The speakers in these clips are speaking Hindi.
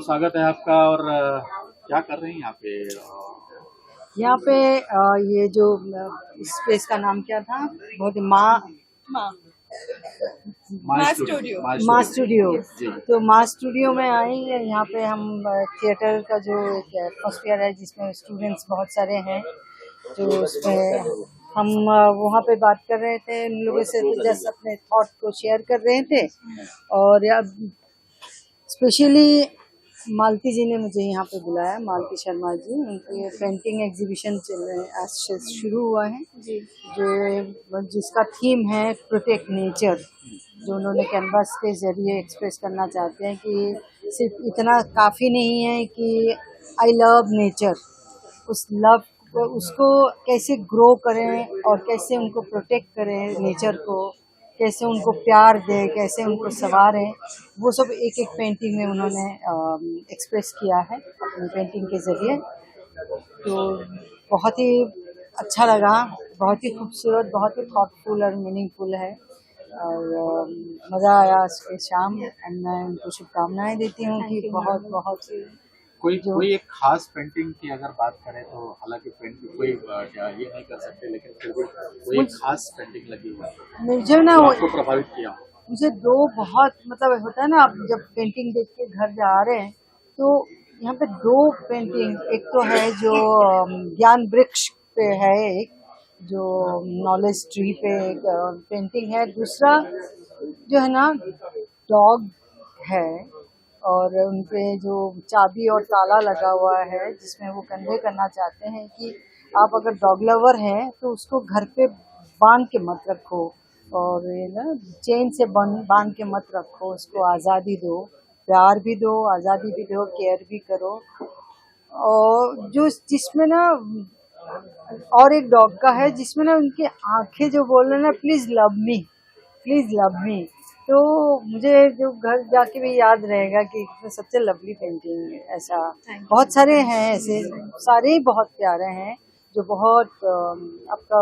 स्वागत है आपका। और क्या कर रहे हैं यहाँ पे? यहाँ पे ये जो स्पेस का नाम क्या था, बहुत माँ स्टूडियो। तो माँ स्टूडियो में आए हैं। यहाँ पे हम थिएटर का जो एक एटमॉस्फेयर है जिसमें स्टूडेंट्स बहुत सारे हैं, जो उसमें हम वहाँ पे बात कर रहे थे उन लोगों से, जस्ट अपने थॉट को शेयर कर रहे थे। और स्पेशली मालती जी ने मुझे यहाँ पे बुलाया, मालती शर्मा जी, उनके पेंटिंग एग्जीबिशन चल रहे हैं, आज से शुरू हुआ है जो जिसका थीम है प्रोटेक्ट नेचर, जो उन्होंने कैनवास के जरिए एक्सप्रेस करना चाहते हैं कि सिर्फ इतना काफ़ी नहीं है कि आई लव नेचर, उस लव को उसको कैसे ग्रो करें और कैसे उनको प्रोटेक्ट करें, नेचर को कैसे उनको प्यार दें, कैसे उनको संवारें, वो सब एक एक पेंटिंग में उन्होंने एक्सप्रेस किया है अपनी पेंटिंग के ज़रिए। तो बहुत ही अच्छा लगा, बहुत ही खूबसूरत, बहुत ही थॉटफुल और मीनिंगफुल है और मज़ा आया आज के शाम। एंड मैं उनको शुभकामनाएं देती हूँ कि बहुत बहुत कोई एक खास पेंटिंग की अगर बात करें तो, हालांकि पेंटिंग कोई ये नहीं कर सकते, लेकिन फिर भी कोई एक खास पेंटिंग लगी हुई मुझे ना, आपको प्रभावित किया? मुझे दो बहुत, मतलब होता है ना, आप जब पेंटिंग देख के घर जा रहे हैं तो यहाँ पे दो पेंटिंग, एक तो है जो ज्ञान वृक्ष पे है, एक जो नॉलेज ट्री पे एक पेंटिंग है, दूसरा जो है ना डॉग है और उनपे जो चाबी और ताला लगा हुआ है, जिसमें वो कन्वे करना चाहते हैं कि आप अगर डॉग लवर हैं तो उसको घर पे बांध के मत रखो और ये ना चेन से बांध के मत रखो, उसको आज़ादी दो, प्यार भी दो, आज़ादी भी दो, केयर भी करो। और जो जिसमें ना, और एक डॉग का है जिसमें ना उनकी आंखें जो बोल रहे हैं ना, please love me, please love me. तो मुझे जो घर जाके भी याद रहेगा कि सबसे लवली पेंटिंग, ऐसा बहुत सारे हैं, ऐसे सारे ही बहुत प्यारे हैं जो बहुत आपका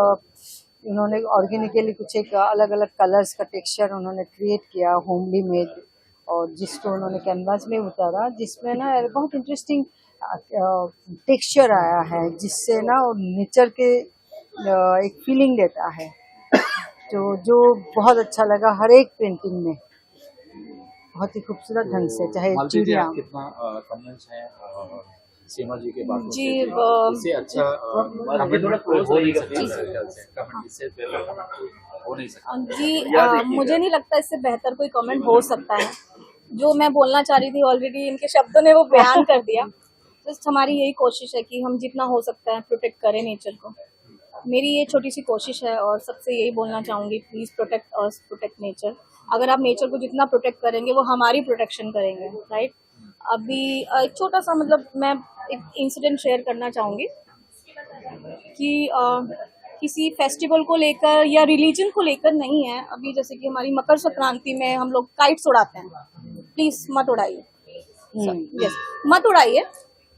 उन्होंने ऑर्गेनिकली कुछ एक अलग अलग कलर्स का टेक्सचर उन्होंने क्रिएट किया, होमली मेड, और जिसको उन्होंने कैनवास में उतारा, जिसमें ना बहुत इंटरेस्टिंग टेक्सचर आया है, जिससे ना नेचर के एक फीलिंग देता है, जो बहुत अच्छा लगा हर एक पेंटिंग में, बहुत ही खूबसूरत ढंग से। चाहे चिड़िया कितना कमेंट्स हैं सीमा जी के बातों जी, इससे अच्छा कमेंट हो नहीं सकता, कमेंट इससे बेहतर कमेंट हो नहीं सकता जी। मुझे नहीं लगता इससे बेहतर कोई कमेंट हो सकता है। जो मैं बोलना चाह रही थी ऑलरेडी इनके शब्दों ने वो बयान कर दिया। जस्ट हमारी यही कोशिश है कि हम जितना हो सकता है प्रोटेक्ट करें नेचर को। मेरी ये छोटी सी कोशिश है और सबसे यही बोलना चाहूँगी, please protect earth, protect nature. अगर आप नेचर को जितना प्रोटेक्ट करेंगे वो हमारी प्रोटेक्शन करेंगे, राइट। अभी एक छोटा सा, मतलब मैं एक इंसिडेंट शेयर करना चाहूँगी कि किसी फेस्टिवल को लेकर या रिलीजन को लेकर नहीं है। अभी जैसे कि हमारी मकर संक्रांति में हम लोग काइट्स उड़ाते हैं, प्लीज़ मत उड़ाइए, यस मत उड़ाइए।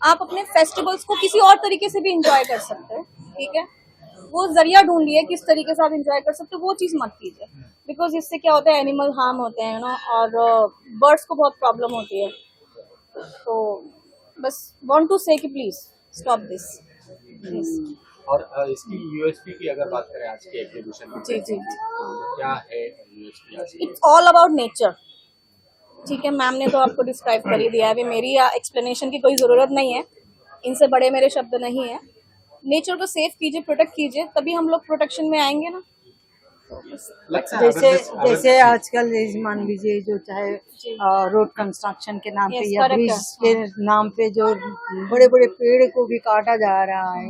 आप अपने फेस्टिवल्स को किसी और तरीके से भी इंजॉय कर सकते हैं, ठीक है। वो जरिया ढूंढिए किस तरीके से आप इंजॉय कर सकते हो, वो चीज़ मत कीजिए, बिकॉज इससे क्या होता है, एनिमल हार्म होते हैं ना, और बर्ड्स को बहुत प्रॉब्लम होती है। तो बस वांट टू से कि प्लीज स्टॉप दिस। और इसकी यूएसपी की अगर बात करें आज के एग्जीबिशन में, जी तो क्या है यूएसपी आज की? इट्स ऑल अबाउट नेचर, ठीक है। मैम ने तो आपको डिस्क्राइब कर ही दिया है, अभी मेरी एक्सप्लेनेशन की कोई ज़रूरत नहीं है, इनसे बड़े मेरे शब्द नहीं है। नेचर को सेफ कीजिए, प्रोटेक्ट कीजिए, तभी हम लोग प्रोटेक्शन में आएंगे ना। जैसे आजकल मान लीजिए जो चाहे रोड कंस्ट्रक्शन के नाम पे या ब्रिज के नाम पे जो बड़े बड़े पेड़ को भी काटा जा रहा है,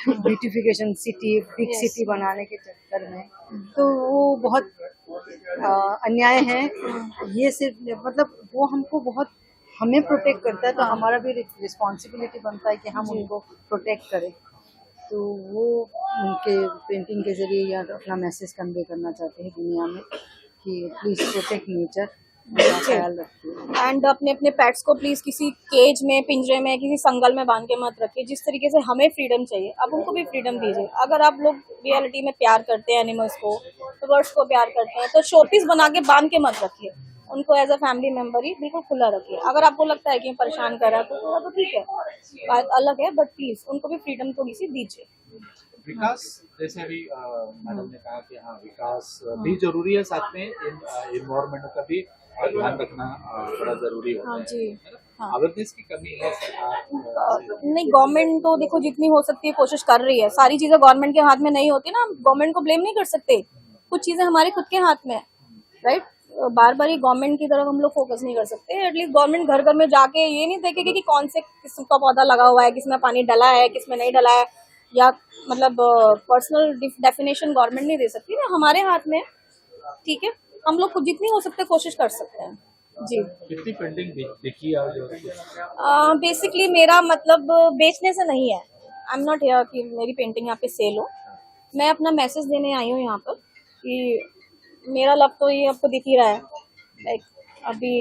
ब्यूटिफिकेशन सिटी, बिग सिटी बनाने के चक्कर में, तो वो बहुत अन्याय है। ये सिर्फ मतलब वो हमको बहुत, हमें प्रोटेक्ट करता है, तो हमारा भी रिस्पॉन्सिबिलिटी बनता है कि हम उनको प्रोटेक्ट करें। तो वो उनके पेंटिंग के जरिए या अपना मैसेज कन्वे करना चाहते हैं दुनिया में कि प्लीज़ प्रोटेक्ट नेचर, ख्याल रखिए। एंड अपने अपने पेट्स को प्लीज़ किसी केज में, पिंजरे में, किसी संगल में बांध के मत रखिए। जिस तरीके से हमें फ्रीडम चाहिए, अब उनको भी फ्रीडम दीजिए। अगर आप लोग रियलिटी में प्यार करते हैं एनिमल्स को, तो बर्ड्स को प्यार करते हैं, तो शोपीस बना के बांध के मत रखिए। उनको एज अ फैमिली मेंबर ही बिल्कुल खुला रखिए। अगर आपको लगता है कि ये परेशान कर रहा है तो थोड़ा तो ठीक है, बात अलग है, बट प्लीज उनको भी फ्रीडम थोड़ी सी दीजिए। विकास जैसे अभी मैडम ने कहा कि हाँ विकास भी जरूरी है, साथ में इन्वायरमेंट का भी ध्यान रखना बड़ा जरूरी हाँ होता जी। है। हाँ अवेयरनेस की कमी है सरकार नहीं, गवर्नमेंट तो देखो जितनी हो सकती है कोशिश कर रही है। सारी चीजें गवर्नमेंट के हाथ में नहीं होती ना, गवर्नमेंट को ब्लेम नहीं कर सकते। कुछ चीजें हमारे खुद के हाथ में है, राइट। बार बार ही गवर्नमेंट की तरफ हम लोग फोकस नहीं कर सकते। एटलीस्ट गवर्नमेंट घर घर में जाके ये नहीं देखेगी कि कौन से किस्म का पौधा लगा हुआ है, किसमें पानी डला है, किसमें नहीं डला है, या मतलब पर्सनल डेफिनेशन गवर्नमेंट नहीं दे सकती ना, हमारे हाथ में है। ठीक है, हम लोग खुद जितनी हो सकते कोशिश कर सकते हैं जी। कितनी पेंटिंग देखी है जो बेसिकली मेरा मतलब बेचने से नहीं है। आई एम नॉट हियर कि मेरी पेंटिंग यहाँ पे सेल हो। मैं अपना मैसेज देने आई हूँ यहाँ पर कि मेरा लव तो ये आपको दिख ही रहा है। लाइक अभी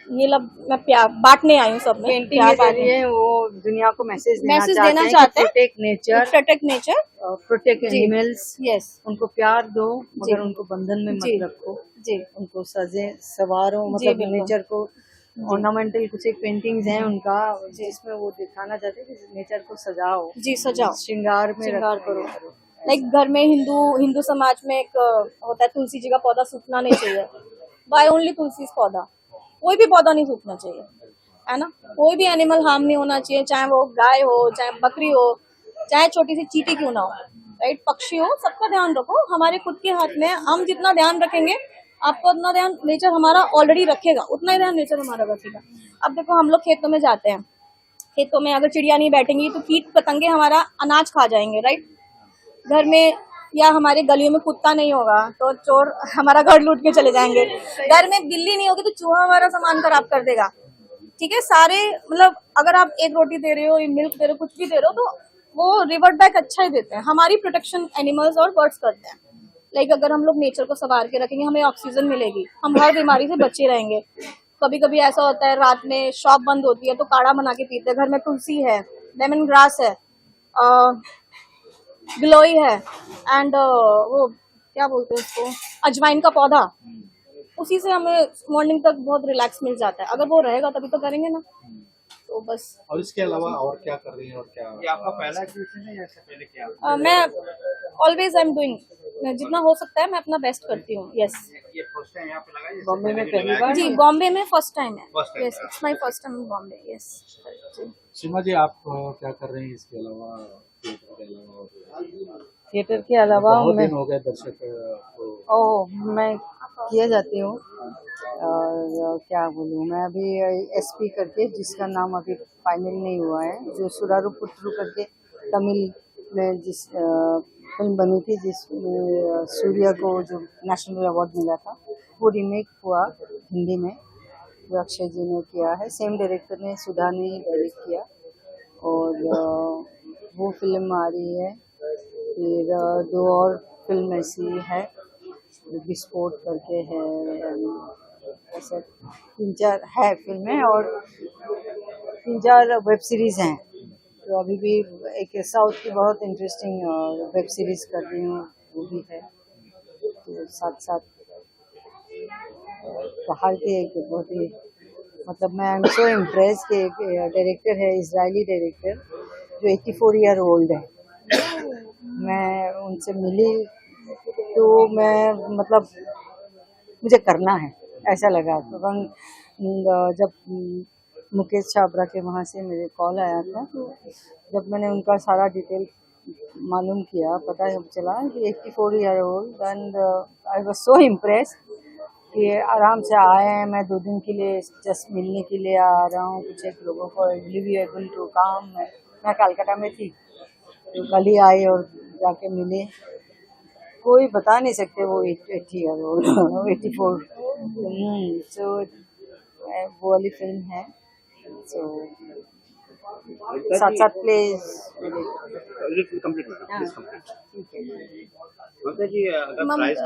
ये लव मैं प्यार बांटने आई हूँ सब में। पेंटिंग के जरिए वो दुनिया को मैसेज देना चाहते हैं, protect nature, protect nature, protect animals. Yes उनको प्यार दो मगर उनको बंधन में मत रखो जी। उनको सजे सवारो, जी, मतलब बिल्कुल। नेचर को ऑर्नामेंटल कुछ एक पेंटिंग्स हैं उनका जिसमें वो दिखाना चाहते हैं कि नेचर को सजाओ जी, सजाओ, श्रृंगार में श्रृंगार रखो। करो। लाइक घर में हिंदू समाज में एक होता है तुलसी जी का पौधा सूखना नहीं चाहिए। बाय ओनली तुलसी पौधा, कोई भी पौधा नहीं सूखना चाहिए, है ना। कोई भी एनिमल हार्म नहीं होना चाहिए, चाहे वो गाय हो, चाहे बकरी हो, चाहे छोटी सी चींटी क्यों ना हो, राइट, पक्षी हो, सबका ध्यान रखो। हमारे खुद के हाथ में, हम जितना ध्यान रखेंगे आपको उतना ध्यान नेचर हमारा ऑलरेडी रखेगा, उतना ही ध्यान नेचर हमारा रखेगा। अब देखो हम लोग खेतों में जाते हैं, खेतों में अगर चिड़िया नहीं बैठेंगी तो कीट पतंगे हमारा अनाज खा जाएंगे, राइट। घर में या हमारे गलियों में कुत्ता नहीं होगा तो चोर हमारा घर लूट के चले जाएंगे। घर में बिल्ली नहीं होगी तो चूहा हमारा सामान खराब कर देगा। ठीक है, सारे मतलब अगर आप एक रोटी दे रहे हो, मिल्क दे रहे हो, कुछ भी दे रहे हो तो वो रिवर्ट बैक अच्छा ही देते हैं। हमारी प्रोटेक्शन एनिमल्स और बर्ड्स करते हैं। लाइक अगर हम लोग नेचर को संवार के रखेंगे, हमें ऑक्सीजन मिलेगी, हम हर बीमारी से बचे रहेंगे। कभी कभी ऐसा होता है रात में शॉप बंद होती है तो काढ़ा बना के पीते हैं। घर में तुलसी है, लेमन ग्रास है, गिलोई है, एंड वो क्या बोलते हैं उसको, अजवाइन का पौधा। उसी से हमें मॉर्निंग तक बहुत रिलैक्स मिल जाता है। अगर वो रहेगा तभी तो करेंगे ना, तो बस। और इसके अलावा और क्या कर रही है और क्या ये आपका पहला एग्जीबिशन है या इससे पहले क्या? मैं ऑलवेज आई एम डूइंग, जितना हो सकता है मैं अपना बेस्ट करती हूँ। यस, ये फर्स्ट टाइम यहाँ पे लगा है? बॉम्बे में पहली बार? जी बॉम्बे में फर्स्ट टाइम है। First time, yes, it's my first time in Bombay. Yes जी। सीमा जी, आप क्या कर रही हैं इसके अलावा, थिएटर के अलावा? थिएटर के अलावा बहुत मैं दिन हो गए दर्शक को मैं किया जाती हूँ, और क्या बोलूँ मैं, अभी एसपी करके जिसका नाम अभी फाइनल नहीं हुआ है, जो सुरारू पुत्रु करके तमिल में जिस फिल्म बनी थी जिसमें सूर्या को जो नेशनल अवार्ड मिला था, वो रीमेक हुआ हिंदी में, जो अक्षय जी ने किया है। सेम डायरेक्टर ने, सुधा ने डायरेक्ट किया, और वो फिल्म आ रही है। फिर दो और फिल्म ऐसी है, विस्फोट करके है, ऐसा 3-4 है फिल्में, और 3-4 वेब सीरीज हैं। तो अभी भी एक साउथ की बहुत इंटरेस्टिंग वेब सीरीज कर रही हूँ, वो भी है। तो साथ साथ बाहर के एक बहुत ही, मतलब मैं आई एम सो इम्प्रेस कि एक डायरेक्टर है, इजरायली डायरेक्टर, जो 84 ईयर ओल्ड है। मैं उनसे मिली तो मैं मतलब मुझे करना है ऐसा लगा। तो जब मुकेश छाबरा के वहाँ से मेरे कॉल आया था, तो जब मैंने उनका सारा डिटेल मालूम किया, पता चला कि 84 year old, and I was so impress कि आराम से आए हैं। मैं 2 दिन के लिए जस्ट मिलने के लिए आ रहा हूँ, कुछ एक लोगों को एबल टू काम। मैं कलकत्ता में थी तो कल ही आई और जाके मिले। कोई बता नहीं सकते वो 80 ईयर ओल्ड 84। सो वो वाली फिल्म है। सो साथ साथ प्लीज ममता जी, अगर प्राइस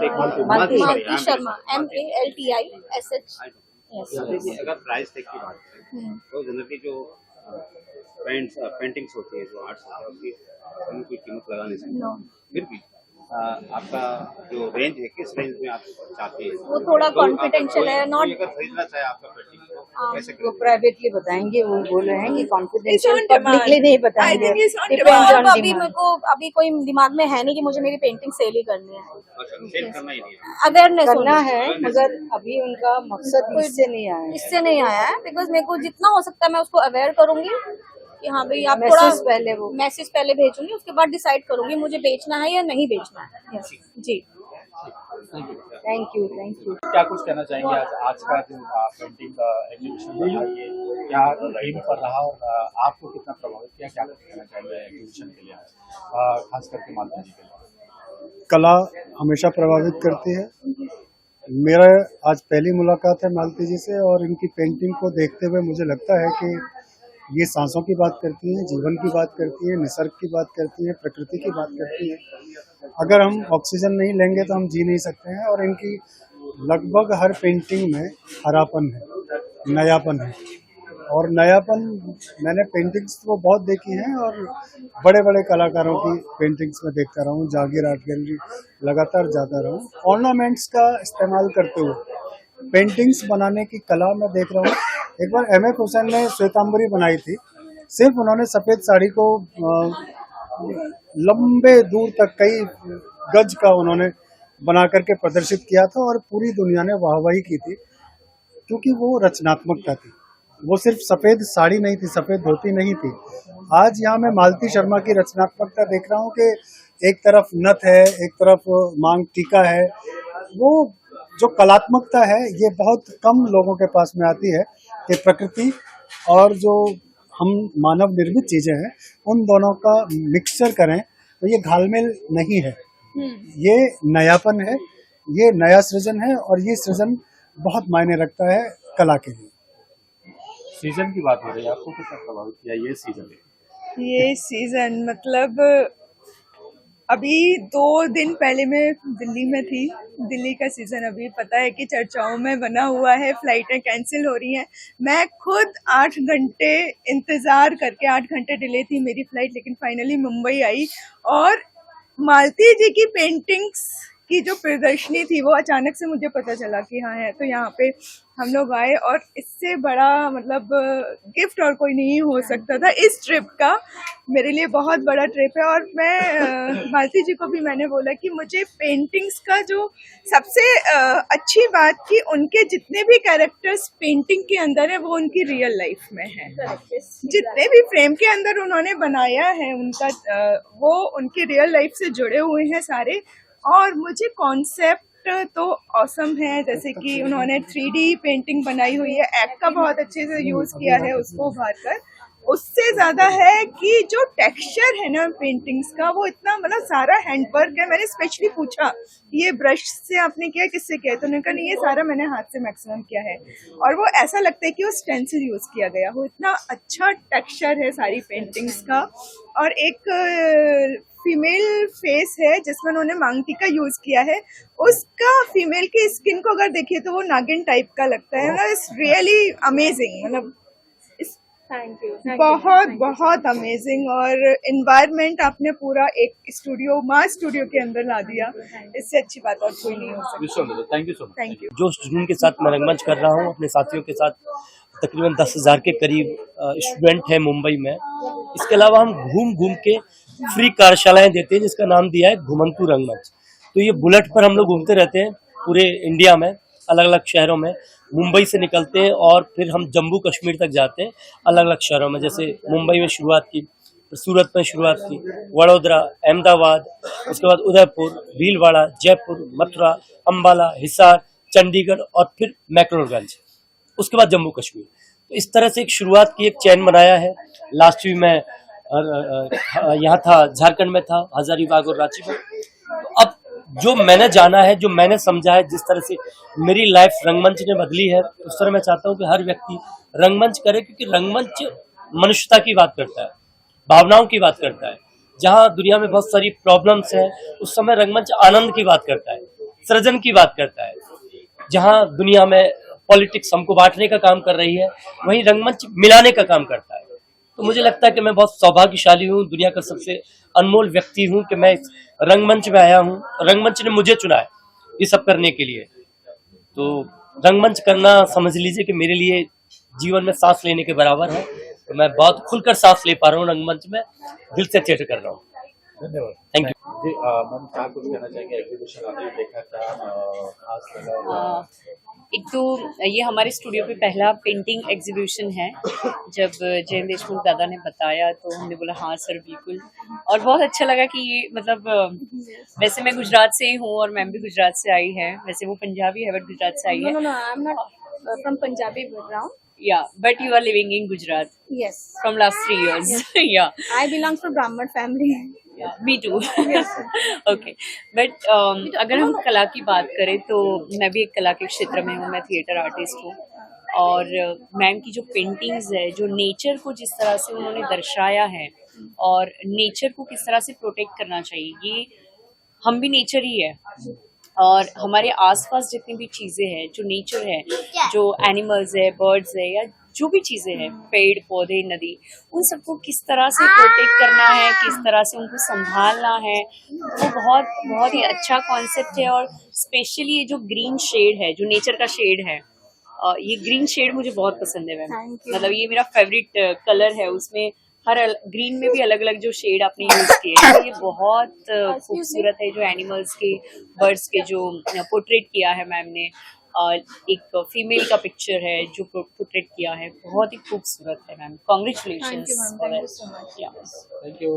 मालती शर्मा, MALTISH। अगर प्राइस टैग की बात करें तो जनरली जो पेंटिंग्स होती है, जो आर्ट्स होता है, उसकी हम कोई कीमत लगा नहीं सकते। No. फिर भी आपका जो रेंज है किस रेंज में आप चाहते हैं? वो थोड़ा तो confidential है, not- अगर खरीदना चाहे आपका पेंटिंग तो कैसे वो करेंगे? प्राइवेटली बताएंगे, वो बोल रहे हैं कि It's confidential on demand. Publicly नहीं I बताएंगे, think it's on depends demand. On अभी मेरे डिमांड। को अभी कोई दिमाग में है नहीं कि मुझे मेरी पेंटिंग सेल ही करनी है, अच्छा, सेल करना ही नहीं है। अवेयरनेस करना है, मगर अभी उनका मकसद इससे नहीं आया है। इससे नहीं आया है, बिकॉज मेरे को जितना हो सकता है मैं उसको अवेयर करूंगी कि हाँ भाई आप मैसेज थोड़ा पहले वो मैसेज पहले भेजूंगी, उसके बाद डिसाइड करूंगी मुझे बेचना है या नहीं बेचना है। Yes, जी थैंक यू क्या कुछ कहना चाहेंगे आज का जो पेंटिंग का एग्जीबिशन रहा ये क्या थीम पर रहा और आपको कितना प्रभावित किया, क्या कुछ कहना चाहेंगे एग्जीबिशन के लिए खास करके मालती जी के लिए? कला हमेशा प्रभावित करती है। मेरा आज पहली मुलाकात है मालती जी से और इनकी पेंटिंग को देखते हुए मुझे लगता है कि ये सांसों की बात करती हैं, जीवन की बात करती है, निसर्ग की बात करती है, प्रकृति की बात करती है। अगर हम ऑक्सीजन नहीं लेंगे तो हम जी नहीं सकते हैं और इनकी लगभग हर पेंटिंग में हरापन है, नयापन है। और नयापन मैंने पेंटिंग्स तो बहुत देखी हैं और बड़े बड़े कलाकारों की पेंटिंग्स में देखता रहा हूँ, जागीर आर्ट गैलरी लगातार जाता रहा हूँ। ऑर्नामेंट्स का इस्तेमाल करते हुए पेंटिंग्स बनाने की कला मैं देख रहा हूँ। एक बार M.F. हुसैन ने श्वेतांबरी बनाई थी, सिर्फ उन्होंने सफ़ेद साड़ी को लंबे दूर तक कई गज का उन्होंने बना करके प्रदर्शित किया था और पूरी दुनिया ने वाहवाही की थी, क्योंकि वो रचनात्मकता थी। वो सिर्फ सफ़ेद साड़ी नहीं थी, सफ़ेद धोती नहीं थी। आज यहाँ मैं मालती शर्मा की रचनात्मकता देख रहा हूँ कि एक तरफ नथ है, एक तरफ मांग टीका है। वो जो कलात्मकता है ये बहुत कम लोगों के पास में आती है कि प्रकृति और जो हम मानव निर्मित चीजें हैं उन दोनों का मिक्सचर करें तो ये घालमेल नहीं है, ये नयापन है, ये नया सृजन है और ये सृजन बहुत मायने रखता है कला के लिए। सीजन की बात हो रही है, आपको कितना प्रभावित किया ये सीजन? ये सीजन मतलब अभी 2 दिन पहले मैं दिल्ली में थी। दिल्ली का सीजन अभी पता है कि चर्चाओं में बना हुआ है, फ्लाइटें कैंसिल हो रही हैं। मैं खुद 8 घंटे इंतजार करके 8 घंटे डिले थी मेरी फ्लाइट, लेकिन फाइनली मुंबई आई और मालती जी की पेंटिंग्स की जो प्रदर्शनी थी वो अचानक से मुझे पता चला कि हाँ है, तो यहाँ पे हम लोग आए और इससे बड़ा मतलब गिफ्ट और कोई नहीं हो सकता था इस ट्रिप का। मेरे लिए बहुत बड़ा ट्रिप है और मैं मालती जी को भी मैंने बोला कि मुझे पेंटिंग्स का जो सबसे अच्छी बात कि उनके जितने भी कैरेक्टर्स पेंटिंग के अंदर है वो उनकी रियल लाइफ में है। जितने भी फ्रेम के अंदर उन्होंने बनाया है उनका वो उनकी रियल लाइफ से जुड़े हुए हैं सारे। और मुझे कॉन्सेप्ट तो ऑसम है, जैसे कि उन्होंने 3D पेंटिंग बनाई हुई है, एक्ट का बहुत अच्छे से यूज किया है उसको उभार कर। उससे ज्यादा है कि जो टेक्सचर है ना पेंटिंग्स का वो इतना मतलब सारा हैंडवर्क है। मैंने स्पेशली पूछा ये ब्रश से आपने किया, किससे किया, तो उन्होंने कहा नहीं ये सारा मैंने हाथ से मैक्सिमम किया है। और वो ऐसा लगता है कि वो स्टेंसिल यूज किया गया हो, इतना अच्छा टेक्सचर है सारी पेंटिंग्स का। और एक फीमेल फेस है जिसमें उन्होंने मांगटी का यूज किया है, उसका फीमेल की स्किन को अगर देखिए तो वो नागिन टाइप का लगता है। मतलब इट्स रियली अमेजिंग, मतलब थैंक यू बहुत अमेजिंग। और एनवायरनमेंट आपने पूरा एक स्टूडियो मास स्टूडियो के अंदर ला दिया, इससे अच्छी बात और कोई नहीं हो सकती। Thank you so much. Thank you. जोश जुनून के साथ मैं रंगमंच कर रहा हूँ अपने साथियों के साथ। तकरीबन 10,000 के करीब स्टूडेंट हैं मुंबई में। इसके अलावा हम घूम घूम के फ्री कार्यशालाएं देते हैं जिसका नाम दिया है घुमंतु रंगमंच। तो ये बुलेट पर हम लोग घूमते रहते हैं पूरे इंडिया में, अलग अलग शहरों में। मुंबई से निकलते हैं और फिर हम जम्मू कश्मीर तक जाते हैं अलग अलग शहरों में। जैसे मुंबई में शुरुआत की, फिर सूरत में शुरुआत की, वडोदरा, अहमदाबाद, उसके बाद उदयपुर, भीलवाड़ा, जयपुर, मथुरा, अम्बाला, हिसार, चंडीगढ़ और फिर मैक्लोडगंज, उसके बाद जम्मू कश्मीर। तो इस तरह से एक शुरुआत की, एक चैन बनाया है। लास्ट वीक में यहाँ था, झारखंड में था, हजारीबाग और रांची में। तो अब जो मैंने जाना है, जो मैंने समझा है, जिस तरह से मेरी लाइफ रंगमंच ने बदली है, उस तरह मैं चाहता हूँ कि हर व्यक्ति रंगमंच करे, क्योंकि रंगमंच मनुष्यता की बात करता है, भावनाओं की बात करता है। जहाँ दुनिया में बहुत सारी प्रॉब्लम्स हैं उस समय रंगमंच आनंद की बात करता है, सृजन की बात करता है। जहाँ दुनिया में पॉलिटिक्स हमको बांटने का काम कर रही है, वहीं रंगमंच मिलाने का काम करता है। तो मुझे लगता है कि मैं बहुत सौभाग्यशाली हूँ, दुनिया का सबसे अनमोल व्यक्ति हूँ कि मैं इस रंगमंच में आया हूँ। रंगमंच ने मुझे चुना है ये सब करने के लिए। तो रंगमंच करना समझ लीजिए कि मेरे लिए जीवन में सांस लेने के बराबर है। तो मैं बहुत खुलकर सांस ले पा रहा हूँ रंगमंच में, दिल से थिएटर कर रहा हूँ। धन्यवाद। Thank you. जी मैम क्या कुछ कहना चाहेंगे, एग्जीबिशन आपने देखा क्या खास लगा? एक तो ये हमारे स्टूडियो पे पहला पेंटिंग एग्जीबिशन है। जब जयन देशमुख दादा ने बताया तो हमने बोला हाँ सर बिल्कुल, और बहुत अच्छा लगा कि ये मतलब वैसे मैं गुजरात से ही हूँ और मैम भी गुजरात से आई है। वैसे वो पंजाबी है बट गुजरात से आई है। No, I'm not from Punjabi background. या but you are living in Gujarat Yes, from last 3 years. या I belong to Brahmin family. Me too. Okay, but अगर हम कला की बात करें तो मैं भी एक कला के क्षेत्र में हूँ, मैं थिएटर आर्टिस्ट हूँ। और मैम की जो पेंटिंग्स है, जो नेचर को जिस तरह से उन्होंने दर्शाया है और नेचर को किस तरह से प्रोटेक्ट करना चाहिए, ये हम भी नेचर ही है। और हमारे आसपास जितनी भी चीज़ें हैं, जो नेचर है, जो एनिमल्स है, बर्ड्स है, या जो भी चीज़ें हैं, पेड़ पौधे नदी, उन सबको किस तरह से प्रोटेक्ट करना है, किस तरह से उनको संभालना है, वो बहुत बहुत ही अच्छा कॉन्सेप्ट है। और स्पेशली ये जो ग्रीन शेड है, जो नेचर का शेड है, ये ग्रीन शेड मुझे बहुत पसंद है मैम। मतलब ये मेरा फेवरेट कलर है। उसमें हर ग्रीन में भी अलग अलग जो शेड आपने यूज किए हैं, तो ये बहुत खूबसूरत है। जो एनिमल्स के, बर्ड्स के जो पोर्ट्रेट किया है मैम ने, एक फीमेल का पिक्चर है जो पोर्ट्रेट किया है, बहुत ही खूबसूरत है ma'am. Congratulations. Thank you, ma'am. Thank you so much. Thank you.